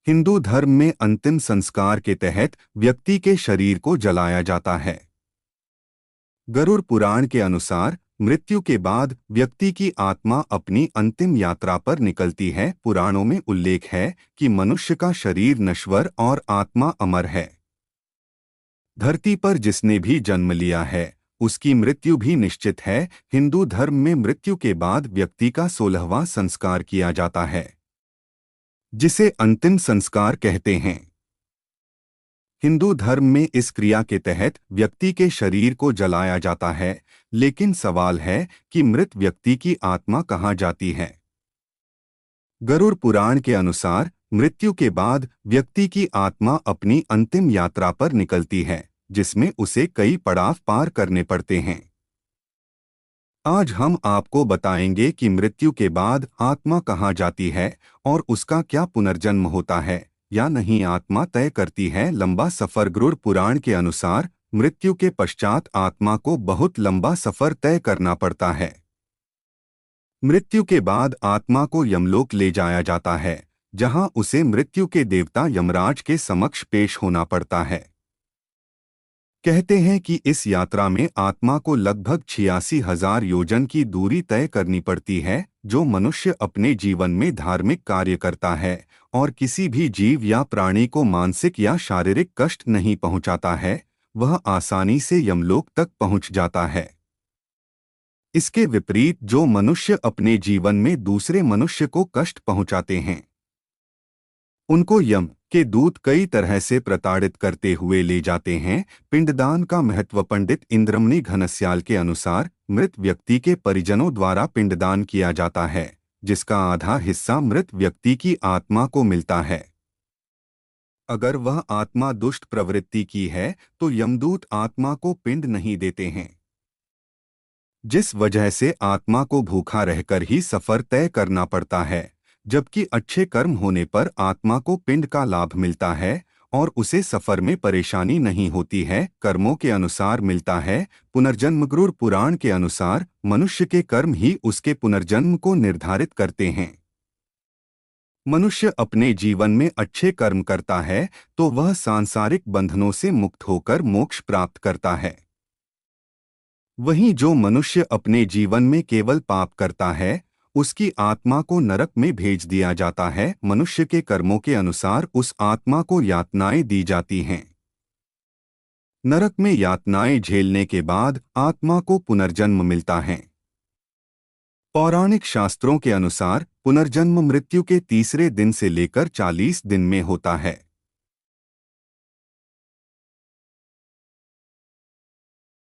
हिंदू धर्म में अंतिम संस्कार के तहत व्यक्ति के शरीर को जलाया जाता है। गरुड़ पुराण के अनुसार मृत्यु के बाद व्यक्ति की आत्मा अपनी अंतिम यात्रा पर निकलती है। पुराणों में उल्लेख है कि मनुष्य का शरीर नश्वर और आत्मा अमर है। धरती पर जिसने भी जन्म लिया है उसकी मृत्यु भी निश्चित है। हिंदू धर्म में मृत्यु के बाद व्यक्ति का 16वां संस्कार किया जाता है, जिसे अंतिम संस्कार कहते हैं। हिंदू धर्म में इस क्रिया के तहत व्यक्ति के शरीर को जलाया जाता है, लेकिन सवाल है कि मृत व्यक्ति की आत्मा कहाँ जाती है। गरुड़ पुराण के अनुसार मृत्यु के बाद व्यक्ति की आत्मा अपनी अंतिम यात्रा पर निकलती है, जिसमें उसे कई पड़ाव पार करने पड़ते हैं। आज हम आपको बताएंगे कि मृत्यु के बाद आत्मा कहाँ जाती है और उसका क्या पुनर्जन्म होता है या नहीं आत्मा तय करती है लंबा सफर। गरुड़ पुराण के अनुसार मृत्यु के पश्चात आत्मा को बहुत लंबा सफर तय करना पड़ता है। मृत्यु के बाद आत्मा को यमलोक ले जाया जाता है, जहां उसे मृत्यु के देवता यमराज के समक्ष पेश होना पड़ता है। कहते हैं कि इस यात्रा में आत्मा को लगभग 86,000 योजन की दूरी तय करनी पड़ती है। जो मनुष्य अपने जीवन में धार्मिक कार्य करता है और किसी भी जीव या प्राणी को मानसिक या शारीरिक कष्ट नहीं पहुंचाता है, वह आसानी से यमलोक तक पहुंच जाता है। इसके विपरीत जो मनुष्य अपने जीवन में दूसरे मनुष्य को कष्ट पहुंचाते हैं, उनको यम के दूत कई तरह से प्रताड़ित करते हुए ले जाते हैं। पिंडदान का महत्व। पंडित इंद्रमणि घनश्याल के अनुसार मृत व्यक्ति के परिजनों द्वारा पिंडदान किया जाता है, जिसका आधा हिस्सा मृत व्यक्ति की आत्मा को मिलता है। अगर वह आत्मा दुष्ट प्रवृत्ति की है तो यमदूत आत्मा को पिंड नहीं देते हैं, जिस वजह से आत्मा को भूखा रहकर ही सफर तय करना पड़ता है। जबकि अच्छे कर्म होने पर आत्मा को पिंड का लाभ मिलता है और उसे सफर में परेशानी नहीं होती है। कर्मों के अनुसार मिलता है पुनर्जन्म। गरुड़ पुराण के अनुसार मनुष्य के कर्म ही उसके पुनर्जन्म को निर्धारित करते हैं। मनुष्य अपने जीवन में अच्छे कर्म करता है तो वह सांसारिक बंधनों से मुक्त होकर मोक्ष प्राप्त करता है। वहीं जो मनुष्य अपने जीवन में केवल पाप करता है उसकी आत्मा को नरक में भेज दिया जाता है। मनुष्य के कर्मों के अनुसार उस आत्मा को यातनाएं दी जाती हैं। नरक में यातनाएं झेलने के बाद आत्मा को पुनर्जन्म मिलता है। पौराणिक शास्त्रों के अनुसार पुनर्जन्म मृत्यु के तीसरे दिन से लेकर 40 दिन में होता है।